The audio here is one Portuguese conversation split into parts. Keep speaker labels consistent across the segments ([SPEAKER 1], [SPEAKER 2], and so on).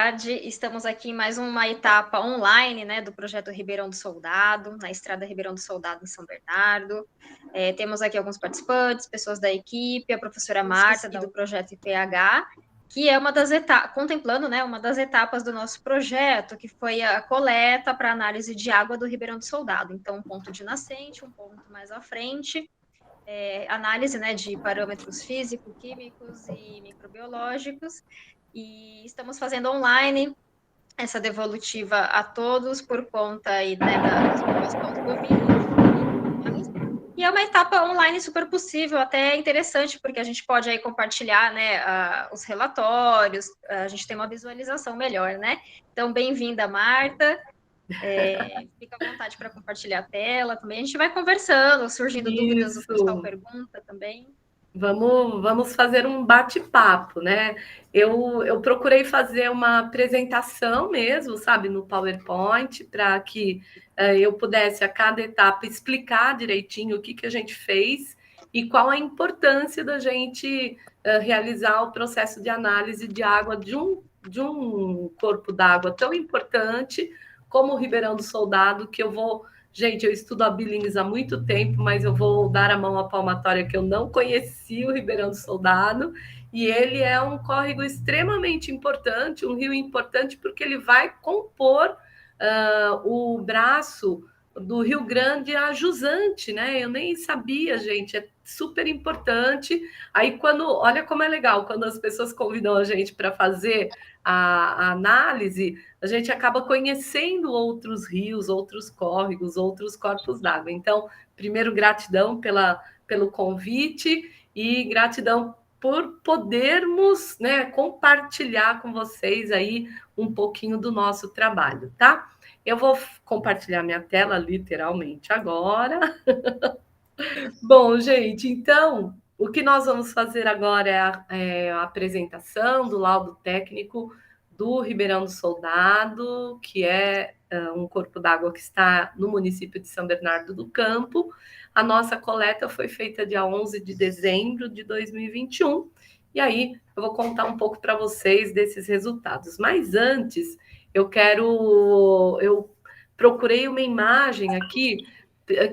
[SPEAKER 1] tarde. Estamos aqui em mais uma etapa online, né, do projeto Ribeirão do Soldado, na Estrada Ribeirão do Soldado, em São Bernardo. Temos aqui alguns participantes, pessoas da equipe, a professora Marta, do projeto IPH, que é uma das etapas, contemplando, né, uma das etapas do nosso projeto, que foi a coleta para análise de água do Ribeirão do Soldado. Então, um ponto de nascente, um ponto mais à frente, análise, né, de parâmetros físico-químicos e microbiológicos, e estamos fazendo online essa devolutiva a todos por conta aí, né, da situação do Covid. E é uma etapa online super possível, até interessante, porque a gente pode aí compartilhar, né, os relatórios, a gente tem uma visualização melhor, né? Então, bem-vinda, Marta. Fica à vontade para compartilhar a tela também. A gente vai conversando, surgindo dúvidas, o pessoal
[SPEAKER 2] Isso.
[SPEAKER 1] pergunta também.
[SPEAKER 2] Vamos fazer um bate-papo, né? Eu procurei fazer uma apresentação mesmo, sabe, no PowerPoint, para que eu pudesse, a cada etapa, explicar direitinho o que a gente fez e qual a importância da gente realizar o processo de análise de água de um corpo d'água tão importante como o Ribeirão do Soldado, que eu vou. Gente, eu estudo a Billings há muito tempo, mas eu vou dar a mão à palmatória que eu não conheci o Ribeirão do Soldado, e ele é um córrego extremamente importante, um rio importante, porque ele vai compor o braço do Rio Grande a Jusante, né? Eu nem sabia, gente, é super importante. Aí, olha como é legal, quando as pessoas convidam a gente para fazer a análise, a gente acaba conhecendo outros rios, outros córregos, outros corpos d'água. Então, primeiro, gratidão pelo convite e gratidão por podermos, né, compartilhar com vocês aí um pouquinho do nosso trabalho, tá? Eu vou compartilhar minha tela literalmente agora. Bom, gente, então o que nós vamos fazer agora é a apresentação do laudo técnico do Ribeirão do Soldado, que é um corpo d'água que está no município de São Bernardo do Campo. A nossa coleta foi feita dia 11 de dezembro de 2021. E aí eu vou contar um pouco para vocês desses resultados. Mas antes, eu procurei uma imagem aqui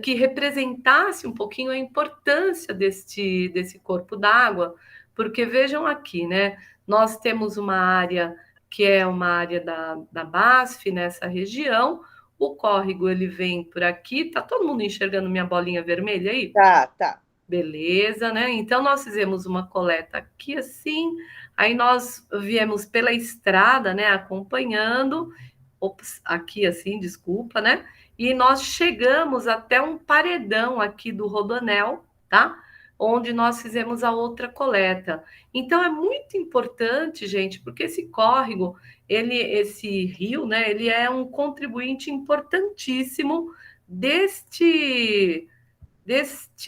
[SPEAKER 2] que representasse um pouquinho a importância desse corpo d'água, porque vejam aqui, né? Nós temos uma área que é uma área da BASF nessa região. O córrego ele vem por aqui. Tá todo mundo enxergando minha bolinha vermelha aí?
[SPEAKER 3] Tá.
[SPEAKER 2] Beleza, né? Então nós fizemos uma coleta aqui assim, aí nós viemos pela estrada, né, acompanhando, ops, aqui assim, desculpa, né? E nós chegamos até um paredão aqui do Rodoanel, tá? Onde nós fizemos a outra coleta. Então é muito importante, gente, porque esse córrego, esse rio, né, ele é um contribuinte importantíssimo deste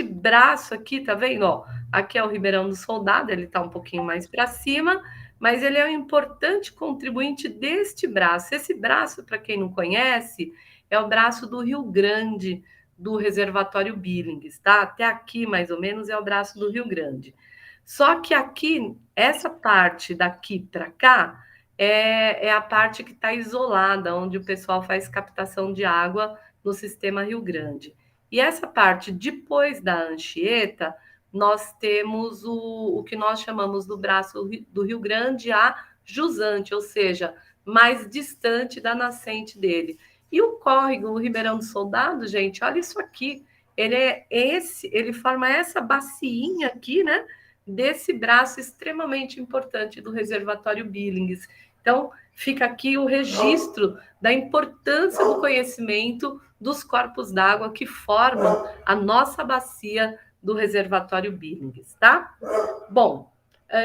[SPEAKER 2] braço aqui, tá vendo? Ó, aqui é o Ribeirão do Soldado, ele está um pouquinho mais para cima, mas ele é um importante contribuinte deste braço. Esse braço, para quem não conhece, é o braço do Rio Grande, do reservatório Billings, tá? Até aqui, mais ou menos, é o braço do Rio Grande. Só que aqui, essa parte daqui para cá, é a parte que está isolada, onde o pessoal faz captação de água no sistema Rio Grande. E essa parte depois da Anchieta, nós temos o que nós chamamos do braço do Rio Grande a jusante, ou seja, mais distante da nascente dele. E o córrego, o Ribeirão do Soldado, gente, olha isso aqui. Ele forma essa baciinha aqui, né? Desse braço extremamente importante do reservatório Billings. Então, fica aqui o registro da importância do conhecimento dos corpos d'água que formam a nossa bacia do reservatório Billings, tá? Bom,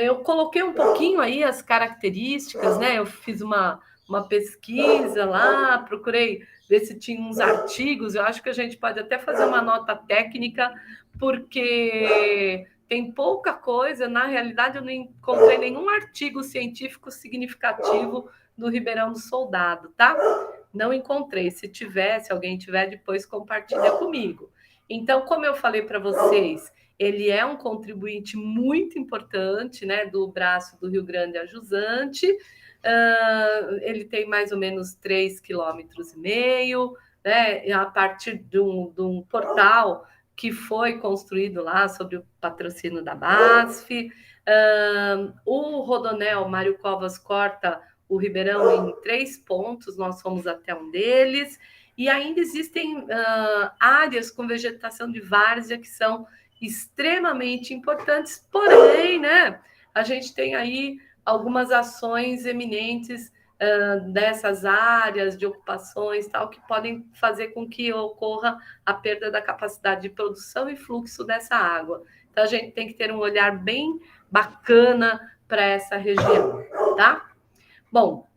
[SPEAKER 2] eu coloquei um pouquinho aí as características, né? Eu fiz uma pesquisa lá, procurei ver se tinha uns artigos. Eu acho que a gente pode até fazer uma nota técnica, porque tem pouca coisa. Na realidade, eu não encontrei nenhum artigo científico significativo do Ribeirão do Soldado, tá? Não encontrei. Se alguém tiver, depois compartilha comigo. Então, como eu falei para vocês, ele é um contribuinte muito importante, né, do braço do Rio Grande a Jusante. Ele tem mais ou menos 3,5 km, né? A partir de um portal que foi construído lá sob o patrocínio da BASF. O Rodonel Mário Covas corta o Ribeirão em 3 pontos, nós fomos até um deles, e ainda existem áreas com vegetação de várzea que são extremamente importantes, porém, né, a gente tem aí algumas ações eminentes dessas áreas de ocupações, tal, que podem fazer com que ocorra a perda da capacidade de produção e fluxo dessa água. Então, a gente tem que ter um olhar bem bacana para essa região, tá? Bom,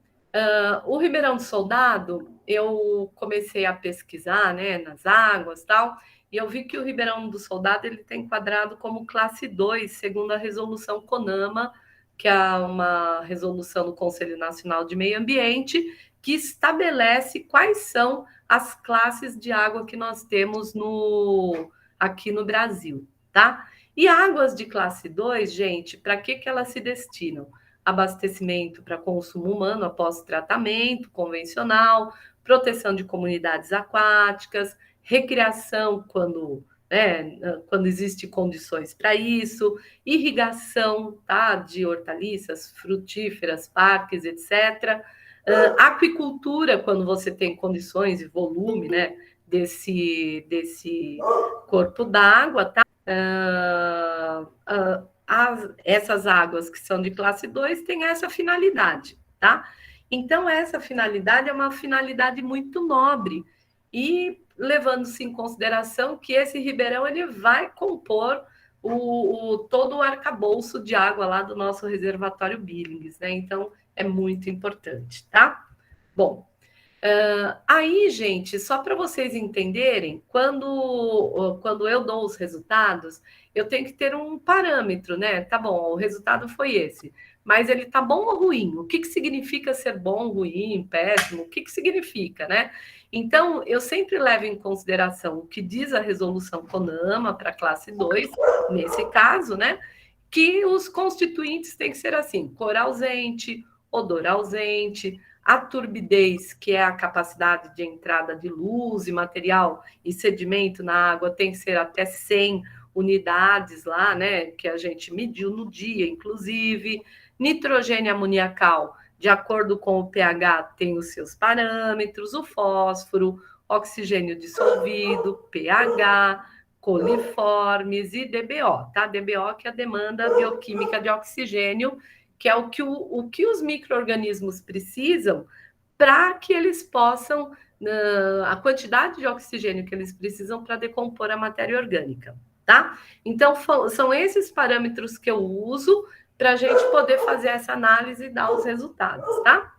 [SPEAKER 2] o Ribeirão do Soldado, eu comecei a pesquisar, né, nas águas, tal, e eu vi que o Ribeirão do Soldado ele está enquadrado como classe 2, segundo a resolução CONAMA, que é uma resolução do Conselho Nacional de Meio Ambiente, que estabelece quais são as classes de água que nós temos aqui no Brasil, tá? E águas de classe 2, gente, para que elas se destinam? Abastecimento para consumo humano após tratamento convencional, proteção de comunidades aquáticas, recreação quando existe condições para isso, irrigação, tá, de hortaliças, frutíferas, parques, etc. Aquicultura, quando você tem condições e volume, né, desse corpo d'água, tá? Essas águas que são de classe 2 têm essa finalidade, tá? Então, essa finalidade é uma finalidade muito nobre, e levando-se em consideração que esse ribeirão ele vai compor todo o arcabouço de água lá do nosso reservatório Billings, né? Então, é muito importante, tá? Bom, aí, gente, só para vocês entenderem, quando eu dou os resultados, eu tenho que ter um parâmetro, né? Tá bom, o resultado foi esse, mas ele tá bom ou ruim? O que significa ser bom, ruim, péssimo? O que significa, né? Então, eu sempre levo em consideração o que diz a resolução CONAMA para a classe 2, nesse caso, né? Que os constituintes têm que ser assim: cor ausente, odor ausente, a turbidez, que é a capacidade de entrada de luz e material e sedimento na água, tem que ser até 100 unidades lá, né? Que a gente mediu no dia, inclusive. Nitrogênio amoniacal, de acordo com o pH, tem os seus parâmetros, o fósforo, oxigênio dissolvido, pH, coliformes e DBO, tá? DBO, que é a demanda bioquímica de oxigênio, que é o que os micro-organismos precisam para que eles possam, a quantidade de oxigênio que eles precisam para decompor a matéria orgânica, tá? Então, são esses parâmetros que eu uso para a gente poder fazer essa análise e dar os resultados, tá?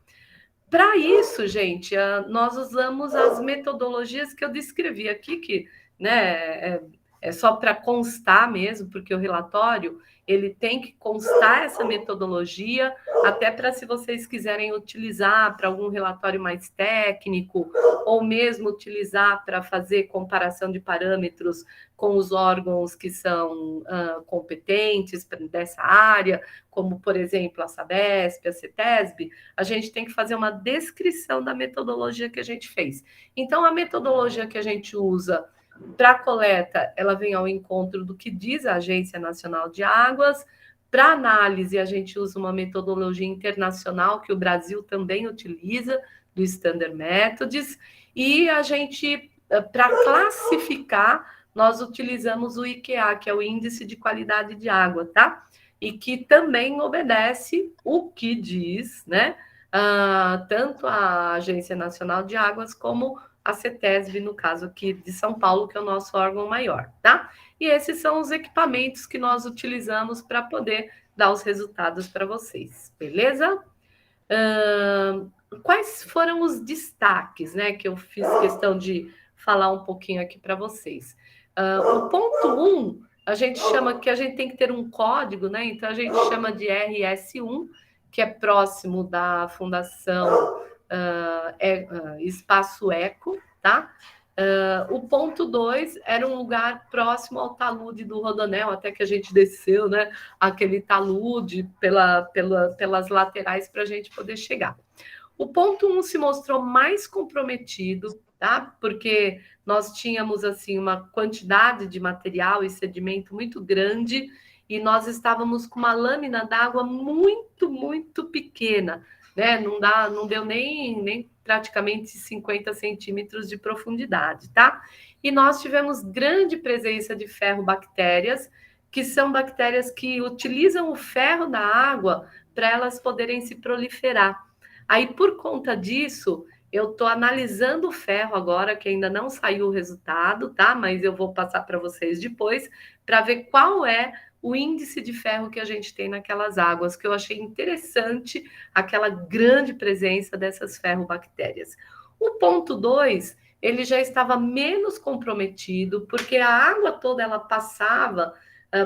[SPEAKER 2] Para isso, gente, nós usamos as metodologias que eu descrevi aqui, que, né, é só para constar mesmo, porque o relatório ele tem que constar essa metodologia, até para se vocês quiserem utilizar para algum relatório mais técnico, ou mesmo utilizar para fazer comparação de parâmetros com os órgãos que são competentes dessa área, como, por exemplo, a Sabesp, a CETESB, a gente tem que fazer uma descrição da metodologia que a gente fez. Então, a metodologia que a gente usa para a coleta, ela vem ao encontro do que diz a Agência Nacional de Águas. Para análise, a gente usa uma metodologia internacional que o Brasil também utiliza, do Standard Methods, e a gente, para classificar, nós utilizamos o IQA, que é o Índice de Qualidade de Água, tá? E que também obedece o que diz, né? Tanto a Agência Nacional de Águas como a CETESB, no caso aqui de São Paulo, que é o nosso órgão maior, tá? E esses são os equipamentos que nós utilizamos para poder dar os resultados para vocês, beleza? Quais foram os destaques, né, que eu fiz questão de falar um pouquinho aqui para vocês? O ponto 1, a gente chama que a gente tem que ter um código, né? Então a gente chama de RS1, que é próximo da Fundação Espaço Eco, tá? O ponto 2 era um lugar próximo ao talude do Rodoanel, até que a gente desceu, né, aquele talude pelas laterais para a gente poder chegar. O ponto 1 se mostrou mais comprometido, tá? Porque nós tínhamos assim uma quantidade de material e sedimento muito grande e nós estávamos com uma lâmina d'água muito, muito pequena, né? Não deu nem praticamente 50 centímetros de profundidade, tá? E nós tivemos grande presença de ferrobactérias, que são bactérias que utilizam o ferro da água para elas poderem se proliferar. Aí, por conta disso, eu estou analisando o ferro agora, que ainda não saiu o resultado, tá? Mas eu vou passar para vocês depois, para ver qual é o índice de ferro que a gente tem naquelas águas, que eu achei interessante aquela grande presença dessas ferrobactérias. O ponto 2, ele já estava menos comprometido, porque a água toda ela passava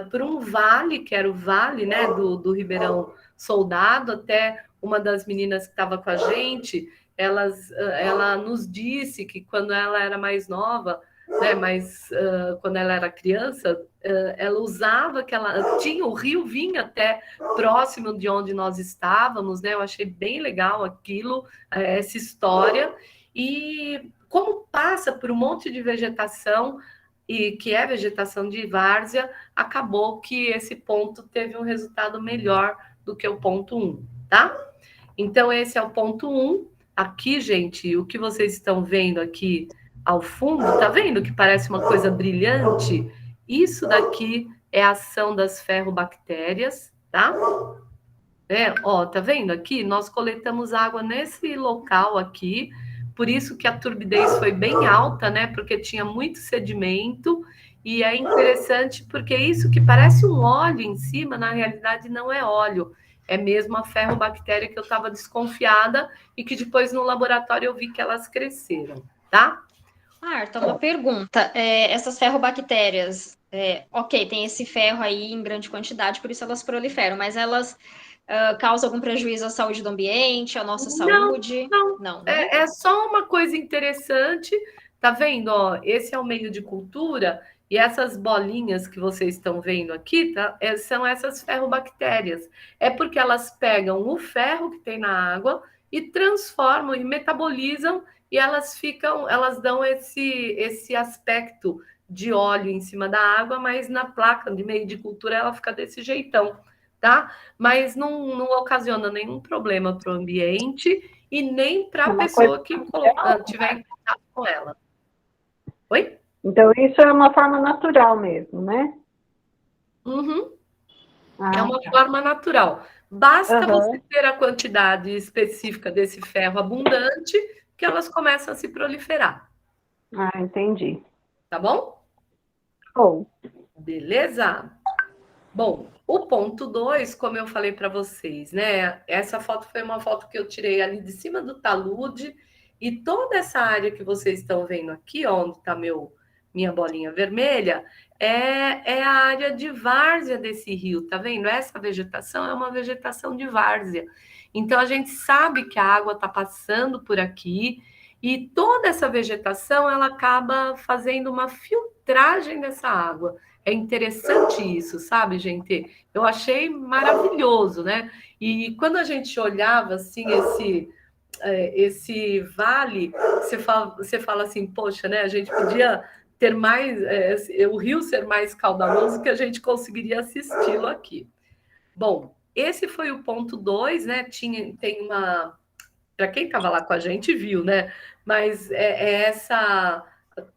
[SPEAKER 2] por um vale, que era o vale, né, do Ribeirão Soldado, até uma das meninas que estava com a gente, ela nos disse que quando ela era mais nova, né, mas quando ela era criança, ela usava que ela tinha o rio vinha até próximo de onde nós estávamos, né? Eu achei bem legal aquilo, essa história. E como passa por um monte de vegetação e que é vegetação de várzea, acabou que esse ponto teve um resultado melhor do que o ponto 1, tá? Então esse é o ponto 1. Aqui, gente, o que vocês estão vendo aqui ao fundo, tá vendo que parece uma coisa brilhante? Isso daqui é a ação das ferrobactérias, tá? Ó, tá vendo aqui? Nós coletamos água nesse local aqui, por isso que a turbidez foi bem alta, né? Porque tinha muito sedimento, e é interessante porque isso que parece um óleo em cima, na realidade não é óleo, é mesmo a ferrobactéria que eu estava desconfiada e que depois no laboratório eu vi que elas cresceram, tá?
[SPEAKER 1] Marta, uma pergunta. Essas ferrobactérias, ok, tem esse ferro aí em grande quantidade, por isso elas proliferam, mas elas causam algum prejuízo à saúde do ambiente, à nossa
[SPEAKER 2] Não,
[SPEAKER 1] saúde?
[SPEAKER 2] não.
[SPEAKER 1] Não, né?
[SPEAKER 2] É só uma coisa interessante. Tá vendo? Ó, esse é o meio de cultura e essas bolinhas que vocês estão vendo aqui, tá? São essas ferrobactérias. É porque elas pegam o ferro que tem na água e transformam e metabolizam e elas dão esse aspecto de óleo em cima da água, mas na placa de meio de cultura ela fica desse jeitão, tá? Mas não ocasiona nenhum problema para o ambiente e nem para
[SPEAKER 3] É
[SPEAKER 2] a
[SPEAKER 3] uma coisa
[SPEAKER 2] pessoa que
[SPEAKER 3] natural.
[SPEAKER 2] tiver em contato com ela. Oi?
[SPEAKER 3] Então, isso é uma forma natural mesmo, né?
[SPEAKER 2] Uhum. É
[SPEAKER 3] Ah,
[SPEAKER 2] uma
[SPEAKER 3] tá.
[SPEAKER 2] forma natural. Basta você
[SPEAKER 3] Aham.
[SPEAKER 2] ter a quantidade específica desse ferro abundante que elas começam a se proliferar,
[SPEAKER 3] Ah, entendi.
[SPEAKER 2] tá bom?
[SPEAKER 3] Bom,
[SPEAKER 2] Beleza? Bom, o ponto 2, como eu falei para vocês, né? Essa foto foi uma foto que eu tirei ali de cima do talude e toda essa área que vocês estão vendo aqui, ó, onde está minha bolinha vermelha, é a área de várzea desse rio, tá vendo? Essa vegetação é uma vegetação de várzea. Então a gente sabe que a água está passando por aqui e toda essa vegetação ela acaba fazendo uma filtragem dessa água. É interessante isso, sabe, gente? Eu achei maravilhoso, né? E quando a gente olhava assim esse vale, você fala assim, poxa, né? A gente podia ter mais, o rio ser mais caudaloso que a gente conseguiria assisti-lo aqui. Bom, esse foi o ponto 2, né? Tem uma. Para quem estava lá com a gente viu, né? Mas é essa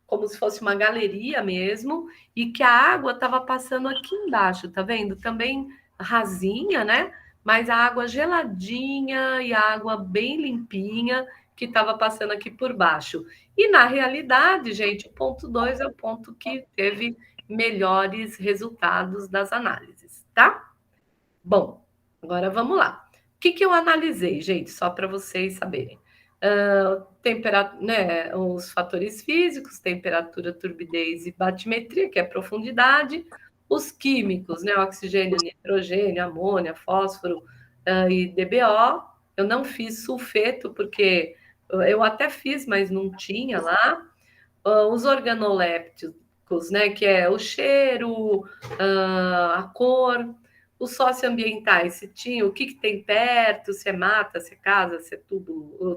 [SPEAKER 2] como se fosse uma galeria mesmo, e que a água estava passando aqui embaixo, tá vendo? Também rasinha, né? Mas a água geladinha e a água bem limpinha que estava passando aqui por baixo. E na realidade, gente, o ponto 2 é o ponto que teve melhores resultados das análises, tá? Bom, agora vamos lá. O que eu analisei, gente, só para vocês saberem? Né, os fatores físicos, temperatura, turbidez e batimetria, que é a profundidade, os químicos, né, oxigênio, nitrogênio, amônia, fósforo e DBO. Eu não fiz sulfeto, porque eu até fiz, mas não tinha lá. os organolépticos, né, que é o cheiro, a cor, os socioambientais, se tinha, o que, que tem perto, se é mata, se é casa, se é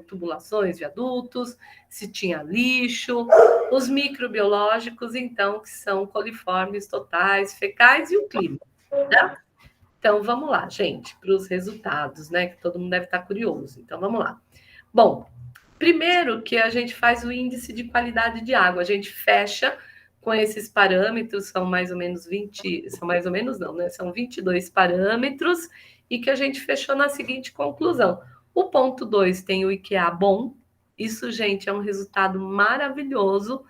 [SPEAKER 2] tubulações, viadutos, se tinha lixo, os microbiológicos, então, que são coliformes totais, fecais e o clima, né? Então, vamos lá, gente, para os resultados, né, que todo mundo deve estar curioso. Então, vamos lá. Bom, primeiro que a gente faz o índice de qualidade de água, a gente fecha com esses parâmetros, são mais ou menos 20, são mais ou menos não, né? São 22 parâmetros, e que a gente fechou na seguinte conclusão. O ponto 2 tem o IQA bom, isso, gente, é um resultado maravilhoso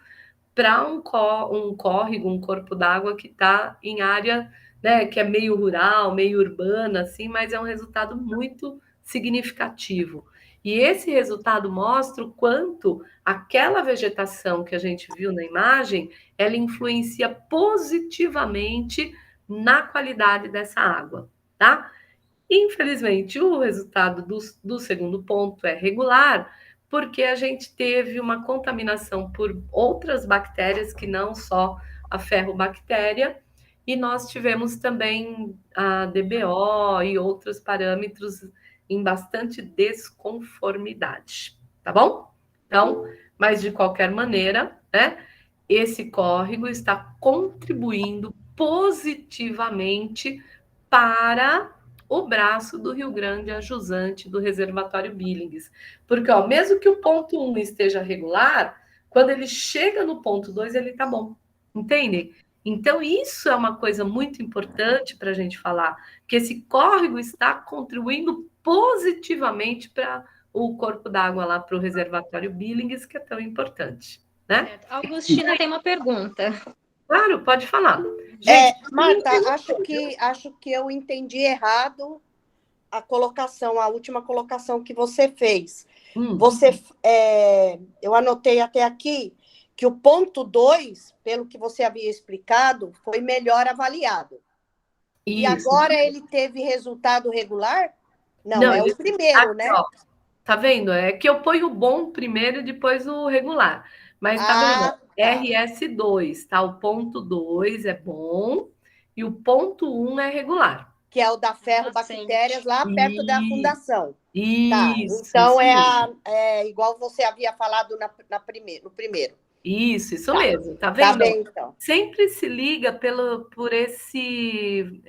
[SPEAKER 2] para um córrego, um corpo d'água que está em área, né, que é meio rural, meio urbana, assim, mas é um resultado muito significativo. E esse resultado mostra o quanto aquela vegetação que a gente viu na imagem, ela influencia positivamente na qualidade dessa água, tá? Infelizmente, o resultado do segundo ponto é regular, porque a gente teve uma contaminação por outras bactérias que não só a ferrobactéria, e nós tivemos também a DBO e outros parâmetros em bastante desconformidade, tá bom? Então, mas de qualquer maneira, né, esse córrego está contribuindo positivamente para o braço do Rio Grande a jusante do reservatório Billings. Porque, ó, mesmo que o ponto 1 esteja regular, quando ele chega no ponto 2, ele tá bom. Entendem? Então, isso é uma coisa muito importante para a gente falar, que esse córrego está contribuindo positivamente para o corpo d'água lá para o reservatório Billings, que é tão importante, né?
[SPEAKER 1] Certo. A Augustina tem uma pergunta.
[SPEAKER 2] Claro, pode falar. Gente,
[SPEAKER 4] Marta, acho que eu entendi errado a colocação, a última colocação que você fez. Eu anotei até aqui que o ponto 2, pelo que você havia explicado, foi melhor avaliado. Isso. E agora ele teve resultado regular? Não, é o primeiro, aqui, né?
[SPEAKER 2] Ó, tá vendo? É que eu ponho o bom primeiro e depois o regular. Mas tá vendo? Tá. RS2, tá? O ponto 2 é bom e o ponto 1 é regular.
[SPEAKER 4] Que é o da ferrobactérias lá perto da fundação.
[SPEAKER 2] Isso.
[SPEAKER 4] Tá. Então é igual você havia falado no primeiro.
[SPEAKER 2] Isso mesmo. Tá vendo?
[SPEAKER 4] Tá bem, então.
[SPEAKER 2] Sempre se liga por esse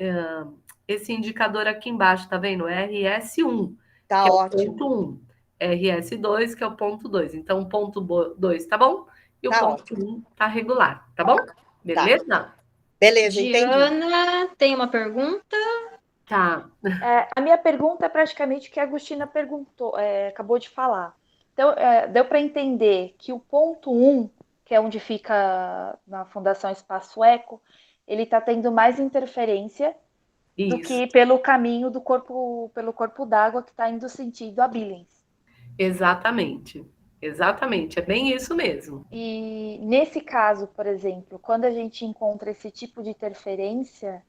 [SPEAKER 2] indicador aqui embaixo, tá vendo? RS1,
[SPEAKER 4] tá,
[SPEAKER 2] que
[SPEAKER 4] ótimo.
[SPEAKER 2] É o ponto 1. RS2, que é o ponto 2. Então, o ponto 2 tá bom? E o ponto 1 tá regular, tá bom? Beleza?
[SPEAKER 4] Tá. Beleza, entendi.
[SPEAKER 1] Diana tem uma pergunta?
[SPEAKER 2] Tá.
[SPEAKER 5] A minha pergunta é praticamente o que a Agostina perguntou, acabou de falar. Então, deu para entender que o ponto 1, que é onde fica na Fundação Espaço Eco, ele está tendo mais interferência do que pelo caminho pelo corpo d'água que está indo sentido a Billings.
[SPEAKER 2] Exatamente, é bem isso mesmo.
[SPEAKER 5] E nesse caso, por exemplo, quando a gente encontra esse tipo de interferência,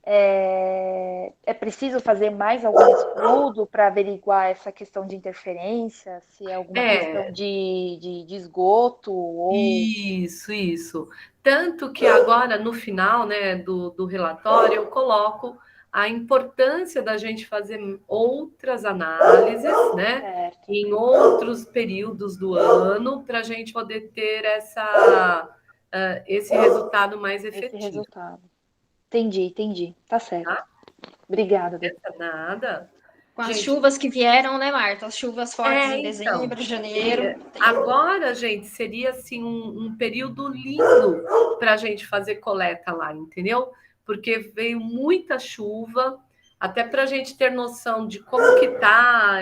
[SPEAKER 5] é preciso fazer mais algum estudo para averiguar essa questão de interferência, se é alguma questão de esgoto? Ou...
[SPEAKER 2] Isso. Tanto que agora, no final, né, do relatório, eu coloco a importância da gente fazer outras análises, né, certo, em outros períodos do ano, para a gente poder ter esse resultado mais efetivo.
[SPEAKER 5] Esse resultado. Entendi. Tá certo. Tá? Obrigada.
[SPEAKER 2] Nada.
[SPEAKER 1] Com as chuvas que vieram, né, Marta? As chuvas fortes em dezembro, janeiro.
[SPEAKER 2] Agora, gente, seria assim um período lindo para a gente fazer coleta lá, entendeu? Porque veio muita chuva, até para a gente ter noção de como que tá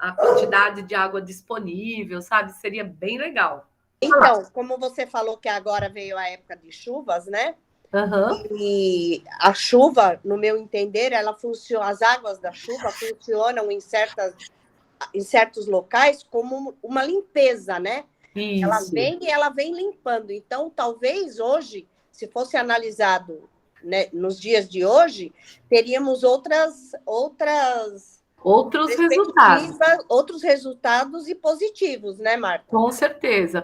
[SPEAKER 2] a quantidade de água disponível, sabe? Seria bem legal.
[SPEAKER 4] Então, como você falou que agora veio a época de chuvas, né? E a chuva, no meu entender, ela funciona, as águas da chuva funcionam em certos locais como uma limpeza, né?
[SPEAKER 2] Isso.
[SPEAKER 4] Ela vem limpando. Então, talvez hoje, se fosse analisado, né, nos dias de hoje, teríamos outras
[SPEAKER 2] outros resultados.
[SPEAKER 4] Outros resultados e positivos, né, Marta?
[SPEAKER 2] Com certeza,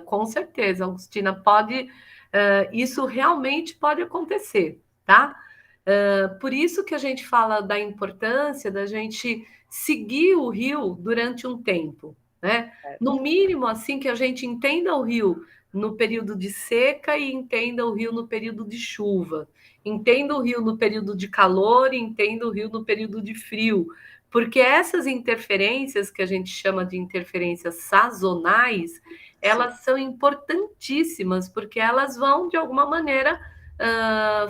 [SPEAKER 2] Agostina, isso realmente pode acontecer, tá? Por isso que a gente fala da importância da gente seguir o rio durante um tempo, né? No mínimo, assim, que a gente entenda o rio no período de seca e entenda o rio no período de chuva. Entenda o rio no período de calor e entenda o rio no período de frio. Porque essas interferências, que a gente chama de interferências sazonais, elas são importantíssimas, porque elas vão, de alguma maneira,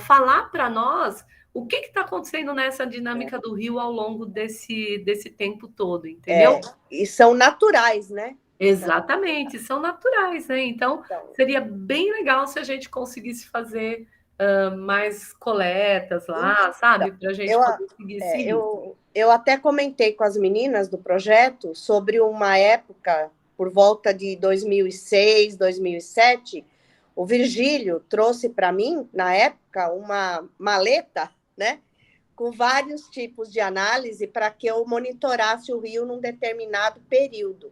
[SPEAKER 2] falar para nós o que está acontecendo nessa dinâmica do rio ao longo desse tempo todo, entendeu?
[SPEAKER 4] E são naturais, né?
[SPEAKER 2] Exatamente, são naturais, né? Então, seria bem legal se a gente conseguisse fazer mais coletas lá, sabe? Para a gente poder seguir esse rio.
[SPEAKER 4] Eu até comentei com as meninas do projeto sobre uma época, por volta de 2006, 2007, o Virgílio trouxe para mim, na época, uma maleta, né, com vários tipos de análise para que eu monitorasse o rio num determinado período.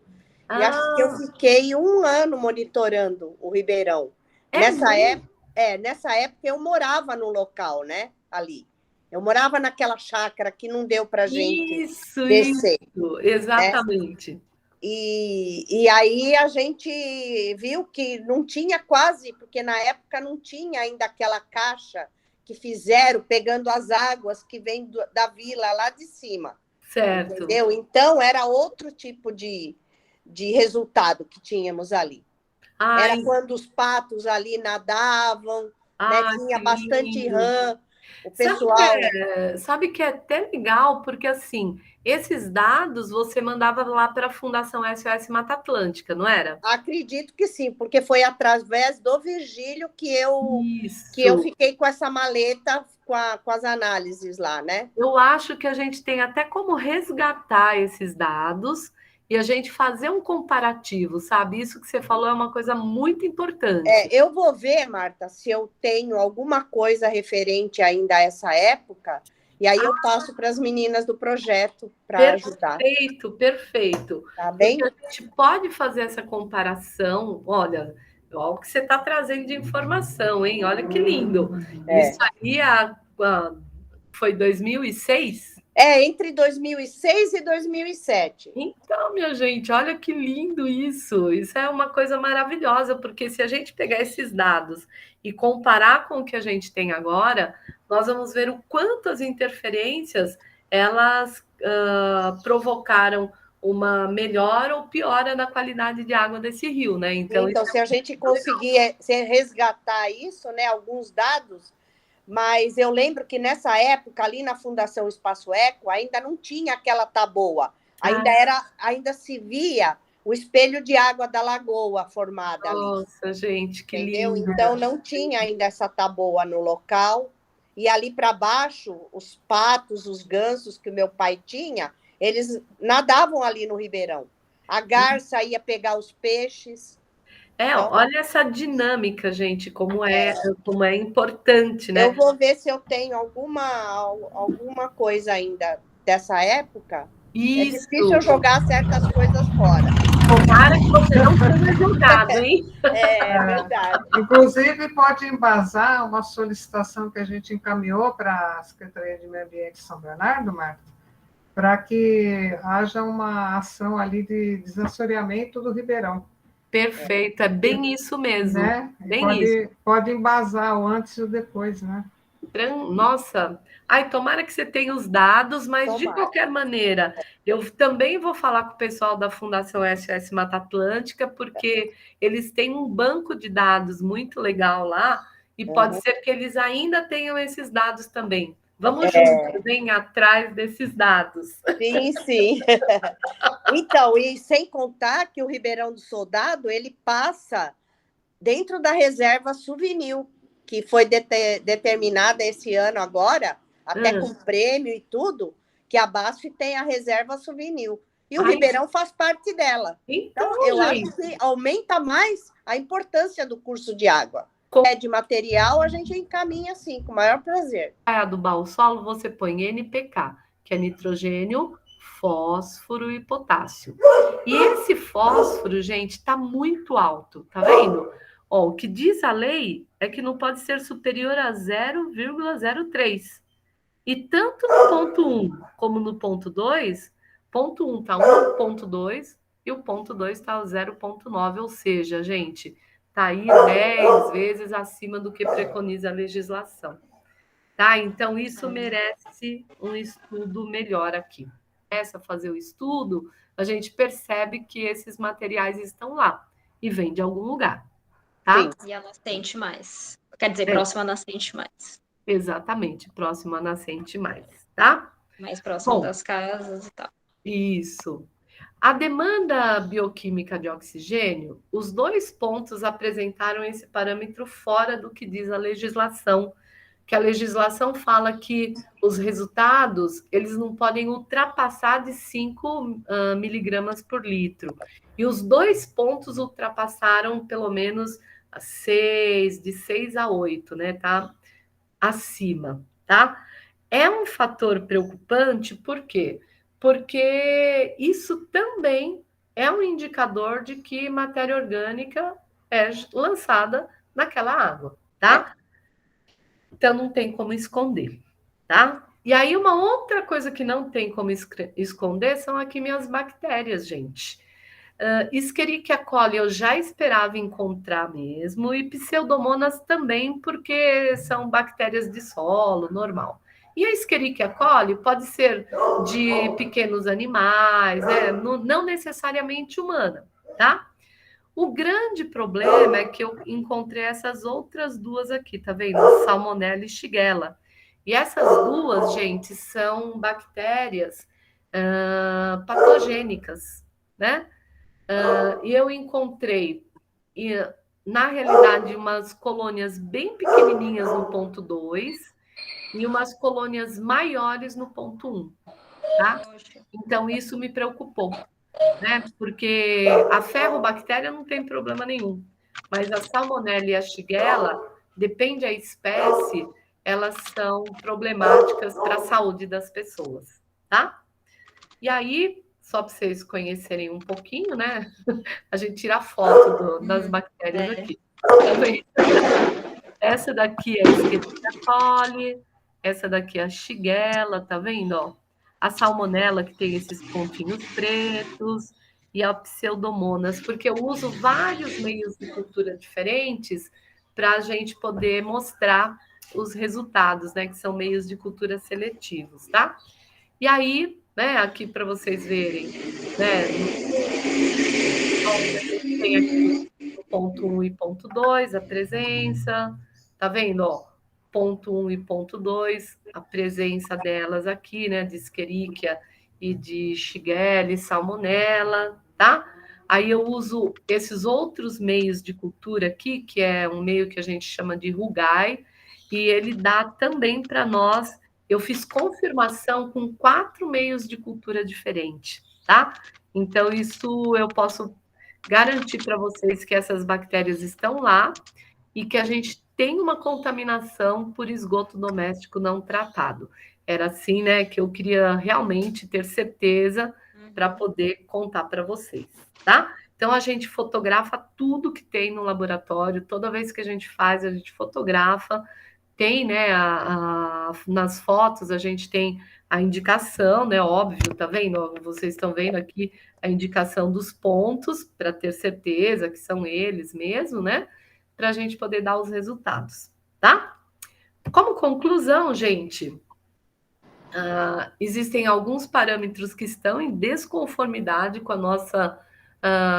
[SPEAKER 4] E acho que eu fiquei 1 ano monitorando o Ribeirão. Nessa época eu morava no local, né, ali. Eu morava naquela chácara que não deu para a gente descer.
[SPEAKER 2] Isso, exatamente.
[SPEAKER 4] Né? E aí a gente viu que não tinha quase, porque na época não tinha ainda aquela caixa que fizeram pegando as águas que vêm da vila lá de cima.
[SPEAKER 2] Certo.
[SPEAKER 4] Entendeu? Então, era outro tipo de resultado que tínhamos ali. Era quando os patos ali nadavam, né? Tinha bastante rã. O pessoal...
[SPEAKER 2] Sabe que é até legal, porque assim, esses dados você mandava lá para a Fundação SOS Mata Atlântica, não era?
[SPEAKER 4] Acredito que sim, porque foi através do Virgílio que eu fiquei com essa maleta com as análises lá, né?
[SPEAKER 2] Eu acho que a gente tem até como resgatar esses dados e a gente fazer um comparativo, sabe? Isso que você falou é uma coisa muito importante.
[SPEAKER 4] Eu vou ver, Marta, se eu tenho alguma coisa referente ainda a essa época, e aí eu passo para as meninas do projeto para ajudar.
[SPEAKER 2] Perfeito.
[SPEAKER 4] Tá bem?
[SPEAKER 2] Porque a gente pode fazer essa comparação. Olha o que você está trazendo de informação, hein? Olha que lindo. Isso aí foi 2006?
[SPEAKER 4] Entre 2006 e 2007.
[SPEAKER 2] Então, minha gente, olha que lindo isso. Isso é uma coisa maravilhosa, porque se a gente pegar esses dados e comparar com o que a gente tem agora, nós vamos ver o quanto as interferências elas provocaram uma melhora ou piora na qualidade de água desse rio, né?
[SPEAKER 4] Então se a gente conseguir resgatar isso, né, alguns dados. Mas eu lembro que nessa época, ali na Fundação Espaço Eco, ainda não tinha aquela taboa. Ainda se via o espelho de água da lagoa formada ali.
[SPEAKER 2] Nossa, gente, que
[SPEAKER 4] entendeu?
[SPEAKER 2] lindo.
[SPEAKER 4] Então, não tinha ainda essa taboa no local. E ali para baixo, os patos, os gansos que o meu pai tinha, eles nadavam ali no Ribeirão. A garça ia pegar os peixes.
[SPEAKER 2] Olha essa dinâmica, gente, como é importante, né?
[SPEAKER 4] Eu vou ver se eu tenho alguma coisa ainda dessa época.
[SPEAKER 2] Isso.
[SPEAKER 4] É difícil eu jogar certas coisas fora.
[SPEAKER 2] Tomara que você não tenha jogado, hein?
[SPEAKER 4] É verdade.
[SPEAKER 6] Inclusive, pode embasar uma solicitação que a gente encaminhou para a Secretaria de Meio Ambiente de São Bernardo, Marta, para que haja uma ação ali de desassoreamento do Ribeirão.
[SPEAKER 2] Perfeito, é bem isso mesmo.
[SPEAKER 6] Né?
[SPEAKER 2] Isso.
[SPEAKER 6] Pode embasar o antes e o depois, né?
[SPEAKER 2] Nossa, tomara que você tenha os dados, mas de qualquer maneira, eu também vou falar com o pessoal da Fundação SOS Mata Atlântica, porque eles têm um banco de dados muito legal lá, e pode ser que eles ainda tenham esses dados também. Vamos juntos, hein, atrás desses dados.
[SPEAKER 4] Sim, sim. Então, e sem contar que o Ribeirão do Soldado, ele passa dentro da reserva Souvenir, que foi determinada esse ano agora, até com prêmio e tudo, que a BASF tem a reserva Souvenir. E o Ribeirão faz parte dela. Então eu acho que aumenta mais a importância do curso de água. De material, a gente encaminha assim, com o maior prazer.
[SPEAKER 2] Para adubar o solo, você põe NPK, que é nitrogênio, fósforo e potássio. E esse fósforo, gente, está muito alto, tá vendo? Ó, o que diz a lei é que não pode ser superior a 0,03. E tanto no ponto 1 como no ponto 2, ponto 1 está 1,2 e o ponto 2 está 0,9, ou seja, gente, está aí 10 vezes acima do que preconiza a legislação. Tá? Então, isso merece um estudo melhor aqui. Começa a fazer o estudo, a gente percebe que esses materiais estão lá e vêm de algum lugar. Tá?
[SPEAKER 1] Sim. E a nascente mais. Quer dizer, próxima a nascente mais.
[SPEAKER 2] Exatamente, próximo à nascente mais, tá?
[SPEAKER 1] Mais próximo das casas e tal.
[SPEAKER 2] Isso. A demanda bioquímica de oxigênio, os 2 pontos apresentaram esse parâmetro fora do que diz a legislação, que a legislação fala que os resultados, eles não podem ultrapassar de 5 miligramas por litro. E os 2 pontos ultrapassaram pelo menos a 6, de 6 a 8, né, tá? Acima, tá? É um fator preocupante, por quê? Porque isso também é um indicador de que matéria orgânica é lançada naquela água, tá? Então não tem como esconder, tá? E aí uma outra coisa que não tem como esconder são aqui minhas bactérias, gente. Escherichia coli eu já esperava encontrar mesmo, e Pseudomonas também, porque são bactérias de solo, normal. E a Escherichia coli pode ser de pequenos animais, né? Não necessariamente humana, tá? O grande problema é que eu encontrei essas outras 2 aqui, tá vendo? Salmonella e Shigella. E essas 2, gente, são bactérias patogênicas, né? E eu encontrei, na realidade, umas colônias bem pequenininhas no ponto 2 e umas colônias maiores no ponto 1, tá? Então, isso me preocupou, né? Porque a ferrobactéria não tem problema nenhum, mas a salmonella e a shigella, depende da espécie, elas são problemáticas para a saúde das pessoas, tá? E aí, só para vocês conhecerem um pouquinho, né? A gente tira foto das bactérias aqui. Essa daqui é a Escherichia coli, essa daqui é a Shigella, tá vendo? Ó? A Salmonella, que tem esses pontinhos pretos, e a Pseudomonas, porque eu uso vários meios de cultura diferentes para a gente poder mostrar os resultados, né? Que são meios de cultura seletivos, tá? E aí, né, aqui para vocês verem, né? Tem aqui o ponto 1 e ponto 2, a presença, tá vendo, ó? Ponto 1 e ponto 2, a presença delas aqui, né, de Escherichia e de Shigella e Salmonella, tá? Aí eu uso esses outros meios de cultura aqui, que é um meio que a gente chama de Rugai, e ele dá também para nós. Eu fiz confirmação com 4 meios de cultura diferentes, tá? Então, isso eu posso garantir para vocês que essas bactérias estão lá e que a gente tem uma contaminação por esgoto doméstico não tratado. Era assim, né, que eu queria realmente ter certeza para poder contar para vocês, tá? Então, a gente fotografa tudo que tem no laboratório, toda vez que a gente faz, a gente fotografa. Tem, né, nas fotos a gente tem a indicação, né, óbvio, tá vendo? Vocês estão vendo aqui a indicação dos pontos, para ter certeza que são eles mesmo, né? Para a gente poder dar os resultados, tá? Como conclusão, gente, existem alguns parâmetros que estão em desconformidade com a nossa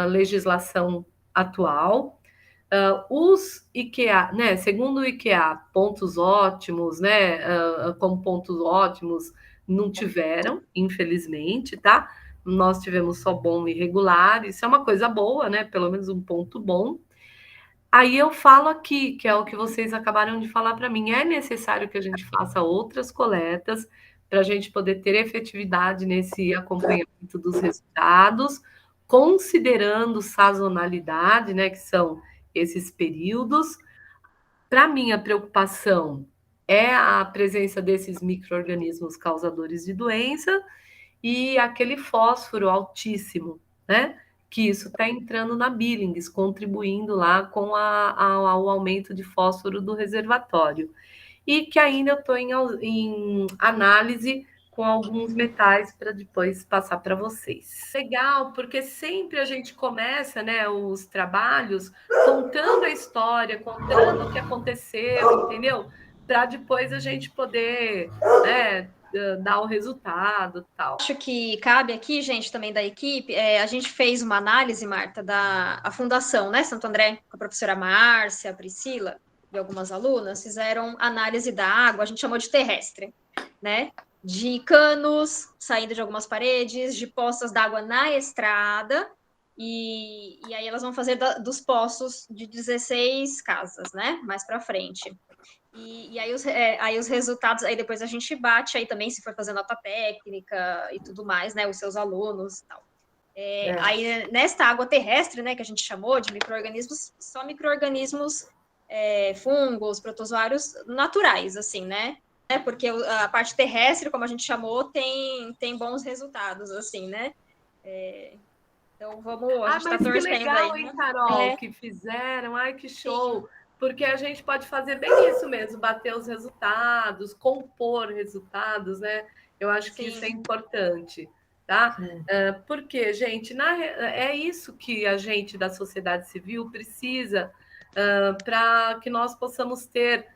[SPEAKER 2] legislação atual. Os IKEA, né, segundo o IKEA, pontos ótimos, né, como pontos ótimos não tiveram, infelizmente, tá? Nós tivemos só bom e regular, isso é uma coisa boa, né, pelo menos um ponto bom. Aí eu falo aqui, que é o que vocês acabaram de falar para mim, é necessário que a gente faça outras coletas para a gente poder ter efetividade nesse acompanhamento dos resultados, considerando sazonalidade, né, que são esses períodos. Para mim, a preocupação é a presença desses micro-organismos causadores de doença, e aquele fósforo altíssimo, né? Que isso está entrando na Billings, contribuindo lá com o aumento de fósforo do reservatório. E que ainda eu estou em análise com alguns metais para depois passar para vocês. Legal, porque sempre a gente começa, né, os trabalhos contando a história, contando o que aconteceu, entendeu? Para depois a gente poder, né, dar o resultado, tal.
[SPEAKER 1] Acho que cabe aqui, gente, também da equipe, a gente fez uma análise, Marta, a fundação, né, Santo André, com a professora Márcia, a Priscila e algumas alunas, fizeram análise da água, a gente chamou de terrestre, né, de canos saindo de algumas paredes, de poças d'água na estrada, e aí elas vão fazer dos poços de 16 casas, né, mais para frente. E aí os resultados, aí depois a gente bate aí também, se for fazer nota técnica e tudo mais, né, os seus alunos e tal. Aí, nesta água terrestre, né, que a gente chamou de micro-organismos, só micro-organismos, fungos, protozoários naturais, assim, né? Porque a parte terrestre, como a gente chamou, tem bons resultados, assim, né? Então, a gente tá torcendo
[SPEAKER 2] que legal,
[SPEAKER 1] aí,
[SPEAKER 2] hein,
[SPEAKER 1] né?
[SPEAKER 2] Carol, que fizeram. Ai, que show! Sim. Porque a gente pode fazer bem isso mesmo, bater os resultados, compor resultados, né? Eu acho que isso é importante, tá? Porque, gente, é isso que a gente da sociedade civil precisa para que nós possamos ter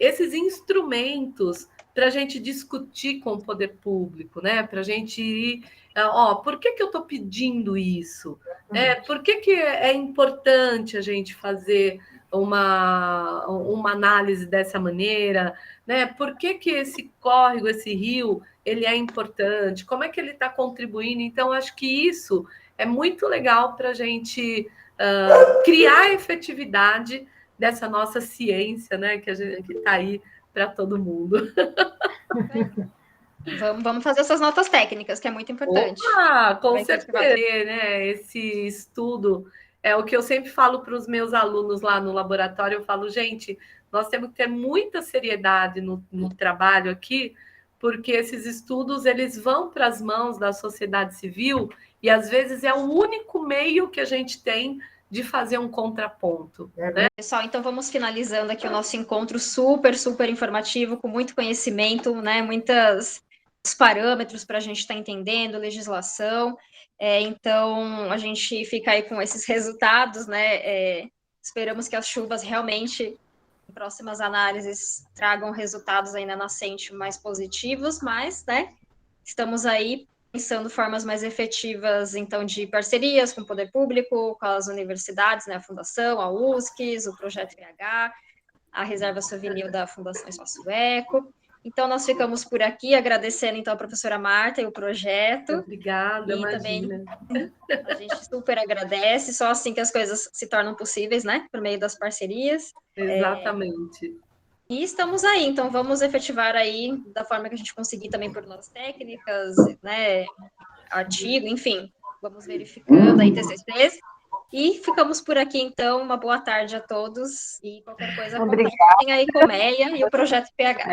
[SPEAKER 2] esses instrumentos para a gente discutir com o poder público, né? Para a gente ir, por que eu estou pedindo isso? Por que é importante a gente fazer uma análise dessa maneira, né? Por que esse córrego, esse rio, ele é importante? Como é que ele está contribuindo? Então, acho que isso é muito legal para a gente criar efetividade dessa nossa ciência, né? Que está aí para todo mundo.
[SPEAKER 1] Vamos fazer essas notas técnicas, que é muito importante.
[SPEAKER 2] Com certeza, né? Esse estudo é o que eu sempre falo para os meus alunos lá no laboratório. Eu falo, gente, nós temos que ter muita seriedade no trabalho aqui, porque esses estudos eles vão para as mãos da sociedade civil e às vezes é o único meio que a gente tem de fazer um contraponto. Né?
[SPEAKER 1] Pessoal, então vamos finalizando aqui o nosso encontro super, super informativo, com muito conhecimento, né? Muitos parâmetros para a gente estar entendendo, legislação. Então, a gente fica aí com esses resultados, né? Esperamos que as chuvas realmente, em próximas análises, tragam resultados aí na nascente mais positivos, mas, né? Estamos aí pensando formas mais efetivas, então, de parcerias com o poder público, com as universidades, né, a Fundação, a USCS, o Projeto PH, a Reserva Souvenir da Fundação Espaço Eco. Então, nós ficamos por aqui, agradecendo, então, a professora Marta e o projeto.
[SPEAKER 2] Obrigada,
[SPEAKER 1] e
[SPEAKER 2] imagina.
[SPEAKER 1] Também a gente super agradece, só assim que as coisas se tornam possíveis, né, por meio das parcerias.
[SPEAKER 2] Exatamente.
[SPEAKER 1] E estamos aí, então vamos efetivar aí da forma que a gente conseguir também por notas técnicas, né, artigo, enfim, vamos verificando aí TCCs. E ficamos por aqui, então, uma boa tarde a todos e qualquer coisa, acompanhem aí Colmeia e o Projeto PH.